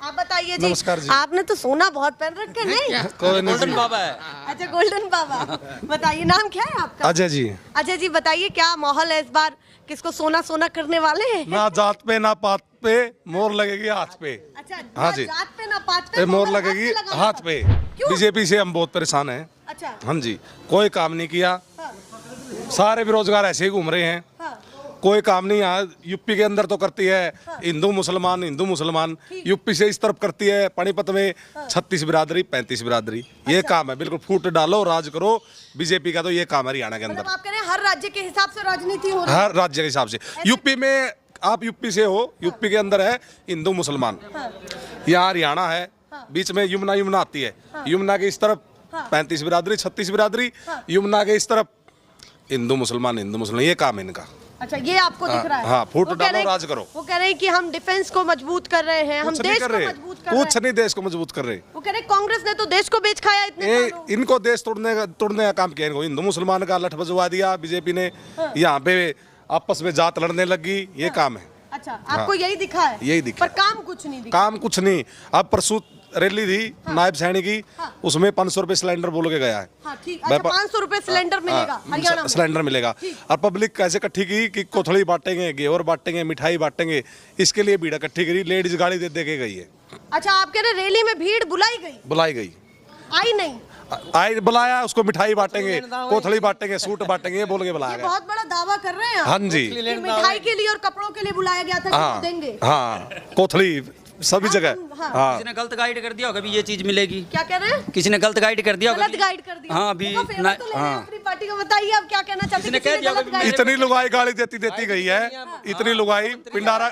आप बताइए जी। नमस्कार जी। आपने तो सोना बहुत पहन रखे नहीं? गोल्डन बाबा है। अच्छा, गोल्डन बाबा। बताइए नाम क्या है आपका? अजय जी। अजय जी बताइए क्या माहौल है इस बार, किसको सोना सोना करने वाले हैं? ना जात पे ना पात पे मोर लगेगी हाथ पे। अच्छा, हाँ ना जी। जात पे ना पात पे, मोर हाथ लगेगी पे लगाना हाथ था। पे। क्यों? बीजेपी से हम बहुत परेशान हैं। अच्छा। हाँ जी, कोई काम नहीं किया, हाँ, सारे बेरोजगार ऐसे ही घूम रहे हैं। हाँ, कोई काम नहीं। यहाँ यूपी के अंदर तो करती है हिंदू मुसलमान, यूपी से इस तरफ करती है पानीपत में 36 बिरादरी 35 बिरादरी। ये काम है, बिल्कुल फूट डालो राज करो। बीजेपी का तो ये काम है हरियाणा के मतलब अंदर, आप कह रहे हैं हर राज्य के हिसाब से राजनीति हो रही है? हर राज्य के हिसाब से। यूपी में आप यूपी से हो, यूपी के अंदर है हिंदू मुसलमान, यहाँ हरियाणा है, बीच में यमुना आती है। यमुना के इस तरफ 35 बिरादरी 36 बिरादरी, यमुना के इस तरफ हिंदू मुसलमान ये काम है इनका। अच्छा, ये आपको दिख रहा है? हाँ, फूट वो कह डालो, रहे हैं- राज करो। वो कह रहे हैं कि हम डिफेंस को मजबूत कर रहे हैं, हम कुछ नहीं देश कर को रहे, मजबूत कर रहे कुछ हैं। नहीं देश को मजबूत कर रहे। वो कह रहे हैं कांग्रेस ने तो देश को बेच खाया इतने ये सालों। इनको देश तोड़ने का काम किया इनको। हिंदू मुसलमान का लठ बजवा दिया बीजेपी ने, यहाँ पे आपस में जात लड़ने लगी, ये काम है। अच्छा, आपको यही दिखा है? यही दिखा पर काम कुछ नहीं दिखा। काम कुछ नहीं। अब परसों रैली थी नायब सैनी की, उसमें 500 रुपए सिलेंडर बोल के गया है। हाँ, ठीक। अच्छा, 500 रुपए सिलेंडर मिलेगा हरियाणा में? सिलेंडर मिलेगा। और पब्लिक कैसे इकट्ठी की कि कोथड़ी बांटेंगे, घेवर बांटेंगे, मिठाई बांटेंगे, इसके लिए भीड़ इकट्ठी करी। लेडीज गाड़ी दे के गई है। अच्छा, आप कह रहे रैली में भीड़ बुलाई गई, आई नहीं? आई बुलाया, उसको मिठाई बांटेंगे, कोथड़ी बांटेंगे, सूट बांटेंगे, ये बोल के बुलाया ये गया। बहुत बड़ा दावा कर रहे हैं आप। हाँ जी। कि मिठाई के लिए और कपड़ों के लिए बुलाया गया था कि हाँ वो देंगे। हाँ, कोथड़ी सभी जगह। हाँ। हाँ, किसी ने गलत गाइड कर दिया होगा अभी ये चीज मिलेगी। क्या कह रहे हैं? किसी ने गलत गाइड कर दिया होगा गलत गाइड कर दिया? हाँ, अभी देखो, फेवर तो ले रहे हैं अपनी पार्टी को। बताइए आप क्या कहना चाहते हैं? किसी ने कह दिया गलत होगा गाइड- इतनी लुगाई गाड़ी देती गई है, इतनी लुगाई। पिंडारा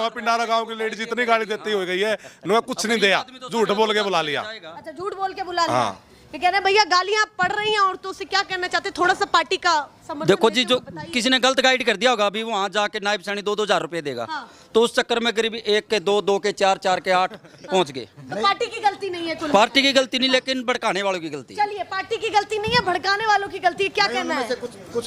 पिंडारा गांव की लेडीज इतनी गाड़ी देती हो गई है, उन्होंने कुछ नहीं दिया, झूठ बोल के बुला लिया। अच्छा, झूठ बोल के बुला लिया। हाँ। ये कह रहे हैं भैया गालियां पड़ रही हैं औरतों से, क्या कहना चाहते हैं? थोड़ा सा पार्टी का समर्थन देखो जी, देते जो हुए बताइए। किसी ने गलत गाइड कर दिया होगा, अभी वहाँ जाके नायब सैनी 2-2 हजार रुपए देगा, हाँ। तो उस चक्कर में करीब 1 के 2, 2 के 4, 4 के 8 पहुँच गए। तो पार्टी की गलती नहीं है कुल? पार्टी की गलती नहीं, लेकिन भड़काने वालों की गलती है। चलिए, पार्टी की गलती नहीं है, भड़काने वालों की गलती है। क्या कहना है?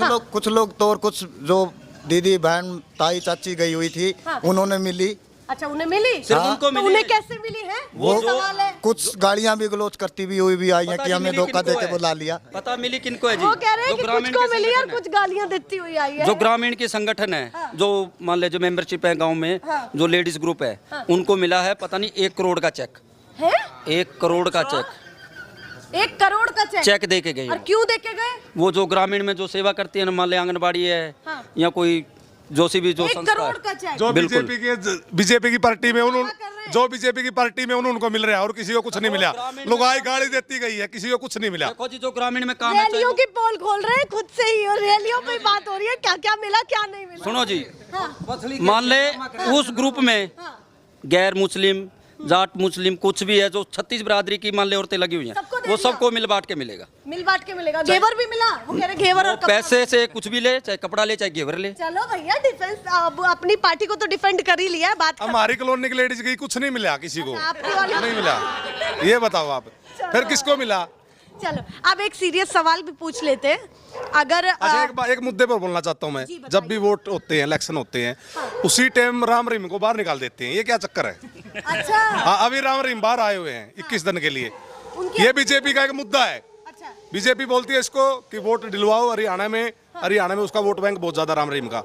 कुछ लोग तो, और कुछ जो दीदी बहन ताई चाची गई हुई थी हाँ। उन्होंने मिली। अच्छा, उन्हें मिली? सिर्फ उनको तो मिली उन्हें है। कैसे मिली है? वो ये सवाल है। कुछ गाड़ियां भी गलोच करती भी हुई भी आई हैं पता कि नहीं हमें मिली धोखा किनको देके है। बुला लिया। पता मिली किनको है जी? वो कह रहे हैं जो कि कुछ ग्रामीण को के मिली और संगठन कुछ गालियां देती हुई आई है, है। जो ग्रामीण के संगठन है, जो मान ले जो मेंबरशिप है गांव में, जो लेडीज ग्रुप है, उनको मिला है पता नहीं 1 करोड़ का चेक। है? 1 करोड़ का चेक 1 करोड़ का चेक दे के गए और हैं। क्यों देके गए? वो जो ग्रामीण में जो सेवा करती है ना, मान ले आंगनबाड़ी है हाँ। या कोई जो सी भी जो 1 संस्था करोड़ है। का चेक? जो बिल्कुल। बीजेपी की पार्टी में कर रहे हैं। जो बीजेपी की पार्टी में उनको मिल रहा है और किसी को कुछ नहीं मिला। लुगाई गाड़ी देती गई है, किसी को कुछ नहीं मिला। देखो जी, जो ग्रामीण में काम है, चाहे रैलियों वो- की पोल खोल रहे हैं खुद से ही, और रैलियों पे बात हो रही है क्या क्या मिला क्या नहीं मिला। सुनो जी, हाँ। मान ले उस ग्रुप में गैर मुस्लिम, जाट मुस्लिम कुछ भी है, जो 36 बिरादरी की मान ले औरतें लगी हुई हैं, सबको दे वो दिया। सबको मिल बांट के मिलेगा। मिल बांट के मिलेगा। घेवर भी मिला? वो कह रहे घेवर और कपड़ा। पैसे से कुछ भी ले, चाहे कपड़ा ले, चाहे घेवर ले। चलो भैया, डिफेंस अब अपनी पार्टी को तो डिफेंड कर ही लिया है। बात हमारी कॉलोनी की लेडीज गई, कुछ नहीं मिला किसी को, आपकी वाली- नहीं मिला। ये बताओ आप, फिर किसको मिला? चलो, अब एक सीरियस सवाल भी पूछ लेते हैं। अगर अच्छा, एक मुद्दे पर बोलना चाहता हूँ मैं। जी, बताइए। जब भी वोट होते हैं, इलेक्शन होते हैं, उसी टाइम राम रहीम को बाहर निकाल देते हैं। ये क्या चक्कर है? अच्छा, हाँ, अभी राम रहीम बाहर आए हुए हैं 21 दिन के लिए। उनकी- ये बीजेपी का एक मुद्दा है। अच्छा, बीजेपी बोलती है इसको कि वोट दिलवाओ हरियाणा में उसका वोट बैंक बहुत ज्यादा राम रहीम का।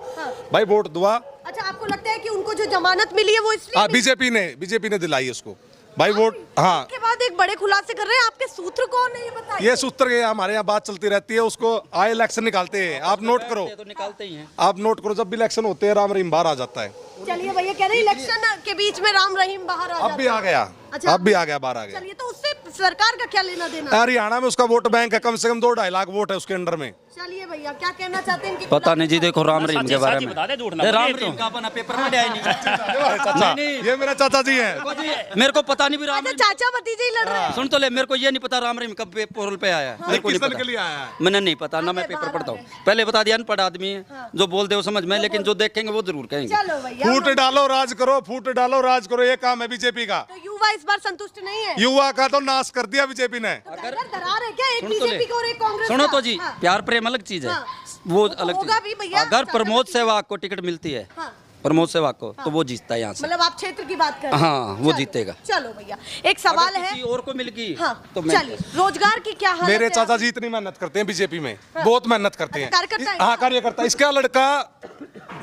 भाई वोट दुआ। अच्छा, आपको लगता है कि उनको जो जमानत मिली है वो इसलिए हाँ, मिली? बीजेपी ने दिलाई उसको भाई वोट। हाँ, के बाद एक बड़े खुलासे कर रहे हैं। आपके सूत्र कौन है ये बताइए? ये सूत्र के हमारे यहाँ बात चलती रहती है, उसको आए इलेक्शन निकालते हैं। आप नोट करो, तो निकालते ही हैं। आप नोट करो, जब भी इलेक्शन होते हैं राम रहीम बाहर आ जाता है। चलिए भैया, कह रहे हैं इलेक्शन के बीच में राम रहीम बाहर आ अब भी जाता आ गया, अच्छा, अब भी आ गया, बाहर आ गया। चलिए, तो उससे सरकार का क्या लेना देना? हरियाणा में उसका वोट बैंक है, कम से कम 2-2.5 लाख वोट है उसके अंडर में। चलिए भैया, क्या कहना चाहते हैं इनके पता खिलाफ? नहीं जी, देखो राम रहीम के बारे में बता दे, झूठ ना ये राम बोलिए रहीम तो। का अपना पेपर में आया नहीं। चाचा, ये मेरा चाचा जी हैं। देखो जी, मेरे को पता नहीं भी राम अच्छा, रहीम, चाचा भतीजे ही लड़ रहे हैं। सुन तो ले, मेरे को ये नहीं पता राम रहीम कब पोल पे आया है, मेरे को नहीं 21 दिन के पता। लिए आया है। मैंने नहीं पता ना, मैं पेपर पढ़ता हूँ। पहले बता दिया, अनपढ़ आदमी है, जो बोल दे वो समझ में, लेकिन जो देखेंगे वो जरूर कहेंगे। चलो भैया, फूट डालो राज करो, फूट डालो राज करो, ये काम है बीजेपी का। तो युवा इस बार संतुष्ट नहीं है? युवा का तो नाश कर दिया बीजेपी ने। दरार है क्या? एक सुन तो ले। बीजेपी को और एक कांग्रेस सुनो का? तो जी, हाँ। प्यार प्रेम अलग चीज है, हाँ। वो तो अलग होगा चीज भी भैया, अगर चाचा प्रमोद भतीजे। सहवाग को टिकट मिलती है हाँ। प्रमोद सेवक को, तो वो जीतता है यहाँ से। मतलब आप क्षेत्र की बात कर रहे हैं? हाँ, वो चलो, जीतेगा। चलो भैया, एक सवाल अगर है। किसी और को मिल गई हाँ, तो मैं चलिए, रोजगार की क्या हालत मेरे है? चाचा जी इतनी मेहनत करते हैं बीजेपी में, बहुत मेहनत करते हैं। कार्यकर्ता है? हाँ, कार्यकर्ता। इसका लड़का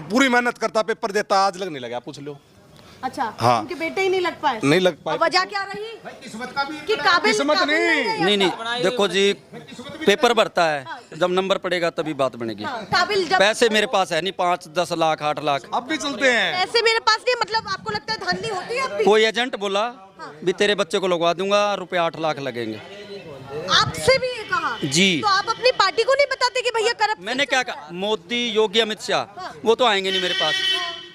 पूरी मेहनत करता, पेपर देता, आज लग नहीं लगा, पूछ लो। अच्छा, हाँ। उनके बेटे ही नहीं लग पाए? नहीं लग पाए। और वजह क्या रही? कि किस्मत काबिल नहीं। नहीं, देखो जी, पेपर भरता है, जब नंबर पड़ेगा तभी बात बनेगी। हाँ, काबिल जब पैसे मेरे पास है नहीं, 5-10 लाख 8 लाख। अब भी चलते हैं। ऐसे मेरे पास नहीं, मतलब आपको लगता है धांधली होती है अब भी? कोई एजेंट बोला भी तेरे बच्चे को लगवा दूंगा, रुपए 8 लाख लगेंगे। आपसे भी ये कहा? जी। तो आप अपनी पार्टी को नहीं बताते कि भैया करप्शन? मैंने क्या कहा, मोदी, योगी, अमित शाह, वो तो आएंगे नहीं मेरे पास,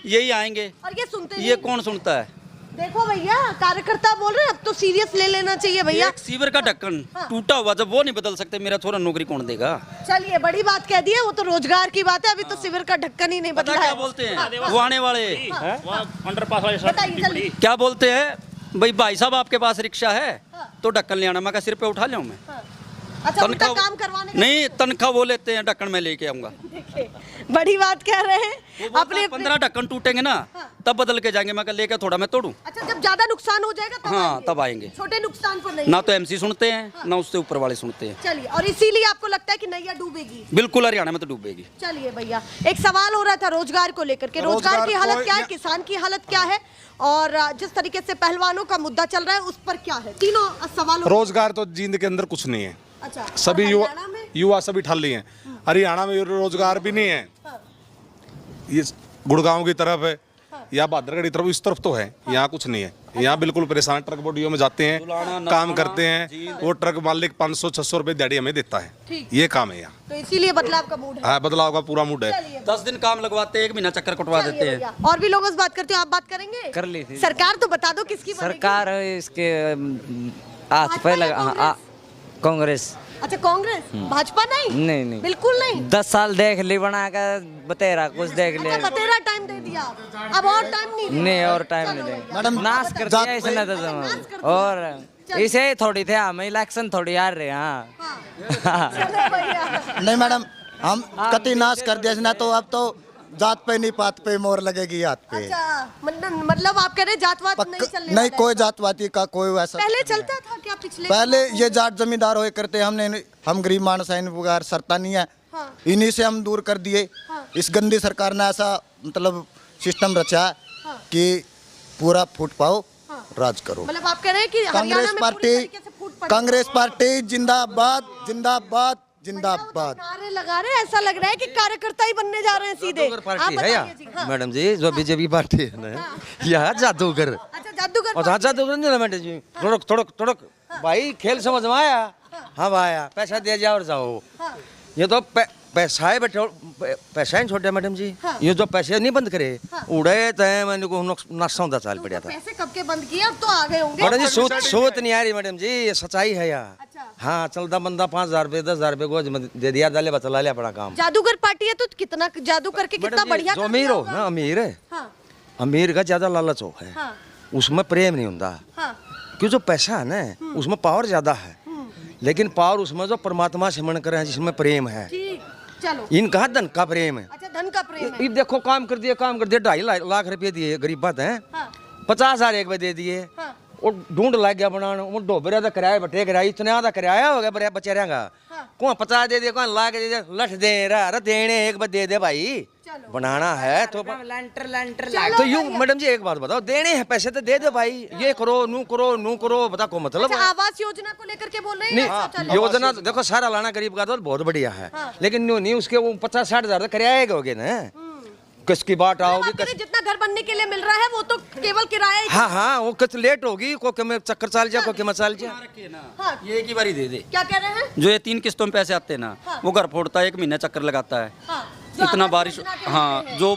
यही आएंगे। और ये सुनते ये नहीं? कौन सुनता है? देखो भैया, कार्यकर्ता बोल रहे हैं, अब तो सीरियस ले लेना चाहिए भैया। एक सीवर का ढक्कन टूटा हुआ, जब वो नहीं बदल सकते, मेरा छोरा नौकरी कौन देगा? चलिए, बड़ी बात कह दी है, वो तो रोजगार की बात है, अभी तो शिविर का ढक्कन ही नहीं पता बदला क्या है। बोलते हैं वो आने वाले, अंडरपास वाले सड़क बताइए जल्दी। क्या बोलते हैं, भाई साहब आपके पास रिक्शा है तो ढक्कन ले आना। मैं सिर पे उठा लूं मैं? अच्छा, उनका काम करवाने का? नहीं, तनख्वाह वो लेते हैं, ढक्कन में लेके आऊंगा। देखिए, बड़ी बात कह रहे हैं अपने 15 ढक्कन टूटेंगे ना, तब बदल के जाएंगे। मैं कल लेके थोड़ा मैं तोड़ू। अच्छा, जब ज्यादा नुकसान हो जाएगा तब हाँ, आएंगे? तब आएंगे। छोटे नुकसान पर नहीं? ना तो एमसी सुनते हैं, ना उससे ऊपर वाले सुनते हैं। चलिए, और इसीलिए आपको लगता है कि नैया डूबेगी? बिल्कुल, हरियाणा में तो डूबेगी। चलिए भैया, एक सवाल हो रहा था रोजगार को लेकर के। रोजगार की हालत क्या है, किसान की हालत क्या है, और जिस तरीके से पहलवानों का मुद्दा चल रहा है उस पर क्या है? तीनों सवालों। रोजगार तो जींद के अंदर कुछ नहीं है। अच्छा, सभी और युवा हरियाणा में? युवा सभी ठल्ली हैं। हरियाणा में रोजगार भी नहीं है। ये गुड़गांव की तरफ है या बहादुरगढ़ की तरफ, इस तरफ तो है। यहाँ कुछ नहीं है। यहाँ बिल्कुल परेशान, ट्रक बॉडियों में जाते हैं, काम करते हैं, वो ट्रक मालिक 500-600 रुपए दिहाड़ी हमें देता है। ठीक। ये काम है यहाँ। तो इसीलिए बदलाव का मूड है। हाँ, बदलाव का पूरा मूड है। चलिए 10 दिन काम लगवाते हैं, 1 महीना चक्कर कटवा चलिए देते हैं। भैया, और भी लोगों से बात करते हो, आप बात करेंगे? कर ली थी। सरकार तो बता दो किसकी बनेगी? सरकार इसके हाथ भाजपा पे या लगा कांग्रेस। अच्छा, कांग्रेस? भाजपा नहीं? नहीं। बिल्कुल नहीं? 10 साल देख ली बना कर, बतेरा कुछ देख ले। अच्छा, बतेरा टाइम दे दिया, अब और टाइम नहीं देना? नहीं, और टाइम नहीं चलो देंगे। मैडम, नाश कर जात दिया इसने तो नाश कर जमा। दिया। और इसे थोड़ी थे, हम इलेक्शन थोड़ी हार रहे हैं। हाँ। चलो भैया, नहीं मैडम, हम कति नाश कर दिया ना, तो अब तो जात पे नहीं पात पे मोर लगेगी हाथ पे। अच्छा, मतलब आप कह रहे हैं जातवाद नहीं चलने नहीं, वाला है? कोई जातवाती का कोई वैसा। पहले चलता था क्या? पिछले पहले ये जाट जमींदार होए करते, हम गरीब मानस हैं, वगैरह सरता नहीं है। हाँ। इन्हीं से हम दूर कर दिए। इस गंदी सरकार ने ऐसा मतलब सिस्टम रचा कि पूरा फूट पाओ, राज करो। मतलब आप कह रहे हैं कि कांग्रेस हरियाणा में पूरी पार्टी, तरीके से फूट पड़ी? कांग्रेस पार्टी जिंदाबाद, जिंदाबाद, जिंदाबाद। नारे लगा रहे हैं, ऐसा लग रहा है कि कार्यकर्ता ही बनने जा रहे हैं सीधे। आप पार्टी है बताइए या जी। हाँ। मैडम जी, जो बीजेपी पार्टी है ना, यह जादूगर। अच्छा, जादूगर और पार्टी। जादूगर नहीं ना मैडम जी, थोड़क भाई, खेल समझ में आया? हाँ भाया, पैसा दे जाओ और जाओ। ये तो पैसा है, पैसा ही छोटे मैडम जी। ये जो पैसे नहीं बंद करे, उड़े तो मैंने को नक्शा होता चाल पड़ा था। पैसे कब के बंद किए, अब तो आ गए होंगे। मैडम जी, सोच नहीं आ रही मैडम जी, ये सच्चाई है यार। अच्छा। हाँ, चलता बंदा 5,000 रुपये 10,000 रुपये गोज में दे दिया, डाले बचला लिया अपना काम। जादूगर पार्टी है तो कितना जादू करके कितना मैडम जी, बढ़िया जो कर अमीर दिया हो होगा। ना, अमीर है, हाँ, अमीर का ज्यादा लालच हो है, हाँ, उसमें प्रेम नहीं होता। हाँ। क्यों, जो पैसा है ना, उसमें पावर ज्यादा है, लेकिन पावर उसमें जो परमात्मा से मन करे, जिसमें प्रेम है। ठीक, चलो। इनका धन का प्रेम है। अच्छा, धन का प्रेम है। ये देखो, काम कर दिए 2.5 लाख रुपए दिए, गरीब बात है। हाँ, 50,000 एक बार दे दिए, हाँ, वो ढूंढ लग गया बनाने, वो डोबरे का किराया बटे किराया इतना का किराया हो गया बड़े बचेरिया का। कौन 50 दे दे, कौन लाख दे दे, लठ दे रहा देने, एक बार दे दे भाई, चलो। बनाना है तो। चलो तो यूं भैया। मैडम जी, एक बात बताओ, देने हैं पैसे तो दे दो भाई, ये करो नू करो, बता को मतलब अच्छा, आवास योजना को लेकर के बोल रहे हैं नहीं। ऐसा चल रहा है? योजना तो देखो, सारा लाना गरीब का तो बहुत बढ़िया है, लेकिन न्यू नहीं, उसके वो 50-60 हजार तो किराया हो गए ना, किसकी बात आओगी, मतलब आपके लिए जितना घर बनने के लिए मिल रहा है वो तो केवल किराया ही। हाँ, वो कुछ लेट होगी, को में चक्कर चाल जा, को में चाल जा। हाँ, ये एक ही बारी दे दे। क्या कह रहे हैं? जो ये 3 किस्तों में पैसे आते हैं ना, वो घर फोड़ता है, 1 महीना चक्कर लगाता है। हाँ, जो इतना आवास बारिश, योजना के हाँ, होते हैं। जो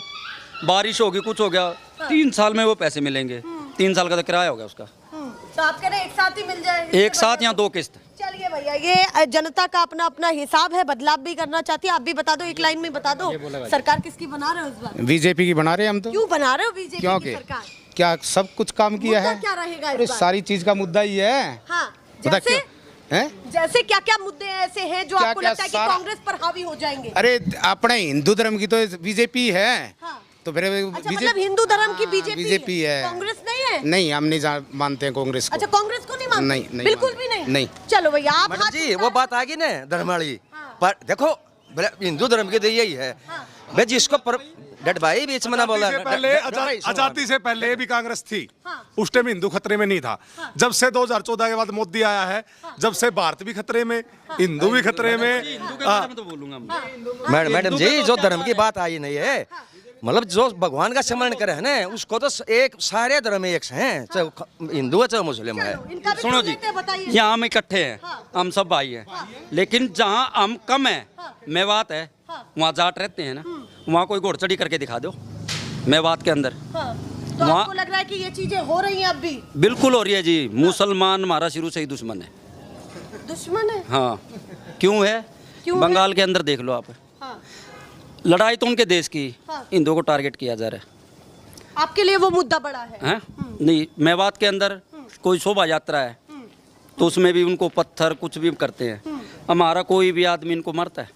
बारिश होगी, कुछ हो गया, 3 साल में वो पैसे मिलेंगे। 3 साल का तो किराया हो गया उसका। तो आप कह रहे हैं एक साथ ही मिल जाए? एक साथ या 2 किस्त। चलिए भैया, ये जनता का अपना अपना हिसाब है, बदलाव भी करना चाहती है। आप भी बता दो, एक लाइन में बता दो, सरकार किसकी बना रहे हो इस बार? बीजेपी की बना रहे हैं हम तो। क्यों बना रहे हो बीजेपी की क्योंकि सरकार? क्या सब कुछ काम किया मुद्दा है। क्या रहेगा अरे इस बार? सारी चीज का मुद्दा ही है। हाँ, बता जैसे क्यों? हैं? जैसे क्या क्या मुद्दे ऐसे हैं जो क्या- आपको क्या लगता है कि सारा- कांग्रेस पर हावी हो जाएंगे? अरे अपने हिंदू धर्म की तो बीजेपी है। हाँ, तो फिर अच्छा, मतलब हिंदू धर्म की बीजेपी है। कांग्रेस नहीं है? नहीं, हम नहीं मानते हैं कांग्रेस को। अच्छा, कांग्रेस को नहीं मानते? नहीं, बिल्कुल मानते। भी नहीं। नहीं। चलो भैया, आप मैडम हाथ जी उठा वो रहे बात आ गई ना धर्म वाली, पर देखो हिंदू धर्म के तो यही है भाई, जिसको डट भाई बीच में ना बोला। आजादी से पहले भी कांग्रेस थी, उस टाइम हिंदू खतरे में नहीं था। जब से 2014 के बाद मोदी आया है, जब से भारत भी खतरे में, हिंदू भी खतरे में। तो बोलूंगा मैडम जी जो धर्म की बात आई नहीं है, मतलब जो भगवान का स्मरण करे है ना, उसको तो एक सारे धर्म एक हैं, चाहे हिंदू है चाहे मुस्लिम है। इनका भी सुनो सुन जी, लेते हैं, बताइए। यहाँ हम इकट्ठे हैं, हम सब भाई हैं, लेकिन जहाँ हम कम है, मेवात है, वहाँ जाट रहते हैं ना, वहाँ कोई घोड़चढ़ी करके दिखा दो मेवात के अंदर। हाँ, तो वहाँ- आपको लग रहा है कि ये चीजें हो रही हैं अब भी? बिल्कुल हो रही है जी। मुसलमान हमारा शुरू से ही दुश्मन है। दुश्मन है? हाँ, क्यों है? क्यों है? बंगाल के अंदर देख लो आप, हाँ। लड़ाई तो उनके देश की, हाँ। हिंदुओं को टारगेट किया जा रहा है। आपके लिए वो मुद्दा बड़ा है? हैं? नहीं, मेवात के अंदर कोई शोभा यात्रा है तो उसमें भी उनको पत्थर कुछ भी करते हैं। हमारा कोई भी आदमी इनको मारता है,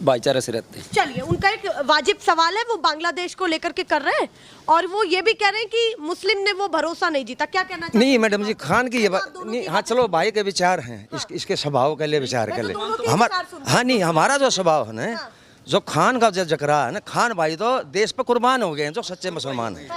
भाईचारे से रहते हैं। चलिए, उनका एक वाजिब सवाल है, वो बांग्लादेश को लेकर के कर रहे हैं, और वो ये भी कह रहे हैं कि मुस्लिम ने वो भरोसा नहीं जीता। क्या कहना चाहिए? नहीं मैडम जी, खान की ये बात नहीं, हाँ चलो भाई के विचार हैं, इसके स्वभाव के लिए विचार कर ले। दोनों के हमारा विचार सुन हाँ नहीं, हमारा जो स्वभाव है ना, जो खान का जो जकरा है ना, खान भाई तो देश पे कुर्बान हो गए हैं, जो सच्चे मुसलमान हैं।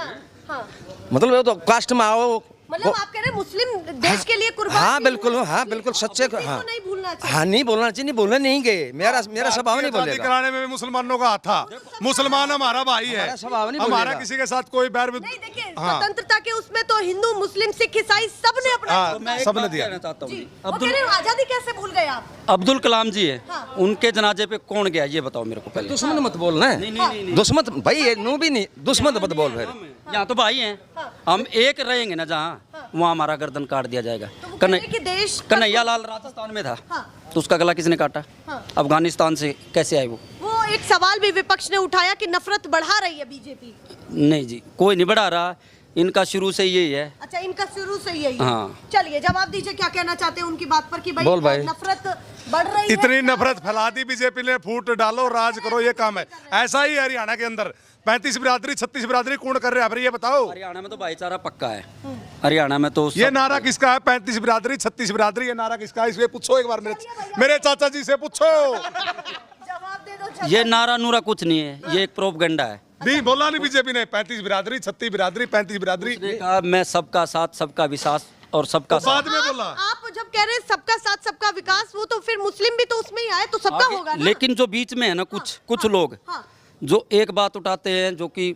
हाँ, मतलब वो तो कास्ट में आओ, मतलब आप कह रहे हैं मुस्लिम देश के लिए कुर्बान हाँ नहीं बिल्कुल, हुए। हाँ बिल्कुल सच्चे इसको हाँ नहीं भूलना चाहिए। हाँ नहीं बोलना चाहिए, नहीं बोलने नहीं गए, मेरा स्वभाव नहीं शादी बोलेगा। कराने में भी मुसलमानों का हाथ था। मुसलमान हमारा भाई है, हमारा स्वभाव नहीं हमारा बोलेगा। किसी के साथ कोई बैर नहीं, देखिए, हाँ। स्वतंत्रता के उसमें तो हिंदू मुस्लिम सिख ईसाई सब ने अपना हाँ, मैं एक सबने बात दिया। कहना चाहता हूँ जी। जी। वो कह रहे हैं, आजादी कैसे भूल गए आप? अब्दुल कलाम जी है, हाँ। उनके जनाजे पे कौन गया ये बताओ मेरे को पहले। दुश्मन मत बोलना है, दुश्मन भाई ये नू भी नहीं, दुश्मन मत बोल फिर। यहाँ तो भाई हैं, हम एक रहेंगे ना जहाँ, वहाँ हमारा गर्दन काट दिया जाएगा। वो कह रहे हैं कि देश का- कन्हैया लाल राजस्थान में था, हाँ। तो उसका गला किसने काटा? हाँ। अफगानिस्तान से कैसे आए वो? वो एक सवाल भी विपक्ष ने उठाया कि नफरत बढ़ा रही है बीजेपी। नहीं जी, कोई नहीं बढ़ा रहा, इनका शुरू से यही है। अच्छा, इनका शुरू से यही है। हाँ। चलिए, जवाब दीजिए, क्या कहना चाहते हैं उनकी बात पर कि बोल भाई। नफरत बढ़ रही है? इतनी नफरत फैला दी बीजेपी ने, फूट डालो राज करो, ये काम है। ऐसा ही है हरियाणा के अंदर, 35 बिरादरी 36 बिरादरी कौन कर रहे हैं? फिर ये बताओ, हरियाणा में तो भाईचारा पक्का है। हरियाणा में तो ये सब- नारा किसका है? 35 बिरादरी 36 बिरादरी, ये नारा किसका है? इससे पूछो एक बार, मेरे चाचा जी से पूछो। जवाब दे दो चाचा। ये नारा नूरा कुछ नहीं है, ये एक प्रोपगेंडा है। नहीं बोला नहीं बीजेपी ने, 35 बिरादरी 36 बिरादरी 35 बिरादरी, उसने कहा मैं सबका साथ सबका विश्वास और सबका साथ। बाद में बोला। आप जब कह रहे हैं सबका साथ सबका विकास, वो तो फिर मुस्लिम भी तो उसमें ही आए, तो सबका आगे- होगा ना? लेकिन जो बीच में है ना, कुछ लोग हाँ। जो एक बात उठाते हैं, जो कि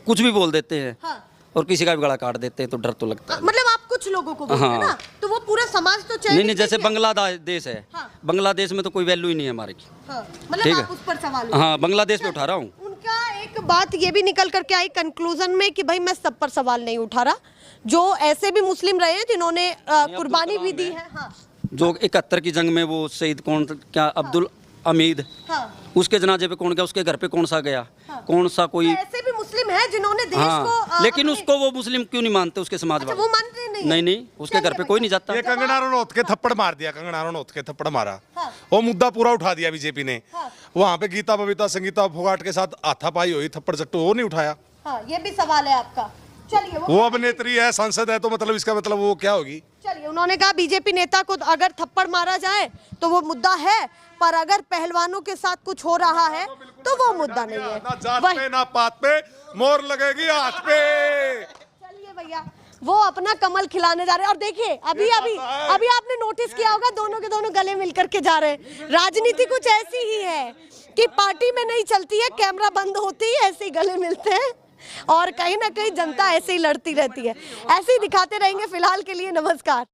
कुछ भी बोल देते हैं हाँ। और किसी का भी गला काट देते हैं, तो डर तो लगता है। मतलब आप कुछ लोगों को बोलते हैं हाँ। ना, तो वो पूरा समाज तो चाहिए। नहीं नहीं, जैसे बांग्लादेश है, हाँ। बांग्लादेश में तो कोई वैल्यू ही नहीं है हमारे की। हाँ, ठीक मतलब है। आप उस पर सवाल। हाँ, बांग्लादेश पे उठा रहा हूँ। उनका एक बात ये भी निकल करके आई कंक्लूजन में कि भाई मैं सब पर सवाल नहीं उठा रहा, जो ऐसे भी मुस्लिम रहे हैं जिन्होंने कुर्बानी भी दी है। हाँ। जो 71 की जंग में वो शहीद कौन क्या, अब्दुल हमीद, हाँ। उसके जनाजे पे कौन गया, उसके घर पे कौन सा गया, कौन सा कोई। तो ऐसे भी मुस्लिम है जिन्होंने देश हाँ, को लेकिन अपने- उसको वो मुस्लिम क्यों नहीं मानते, उसके समाज अच्छा, वाले? वो मानते नहीं नहीं है? नहीं, उसके घर पे कोई नहीं जाता। ये कंगना रनौत के थप्पड़ मार दिया, कंगना रनौत के थप्पड़ मारा, हाँ। वो मुद्दा पूरा उठा दिया बीजेपी ने। हाँ। वहां पे गीता बबीता संगीता फोगाट के साथ हाथापाई हुई, थप्पड़ चट्टू, वो नहीं उठाया। हाँ, ये भी सवाल है आपका। चलिए, वो अभिनेत्री है, सांसद है, तो मतलब इसका मतलब वो क्या होगी? चलिए, उन्होंने कहा बीजेपी नेता को अगर थप्पड़ मारा जाए तो वो मुद्दा है, पर अगर पहलवानों के साथ कुछ हो रहा है तो वो मुद्दा नहीं है। ना जात वही- पे ना पात पे, मोर लगेगी हाथ पे। चलिए भैया, वो अपना कमल खिलाने जा रहे हैं, और देखिए अभी अभी अभी आपने नोटिस किया होगा, दोनों के दोनों गले मिलकर के जा रहे हैं। राजनीति कुछ ऐसी ही है कि पार्टी में नहीं चलती है, कैमरा बंद होती है, ऐसे ही गले मिलते हैं, और कहीं ना कहीं जनता ऐसे ही लड़ती रहती है। ऐसे ही दिखाते रहेंगे। फिलहाल के लिए नमस्कार।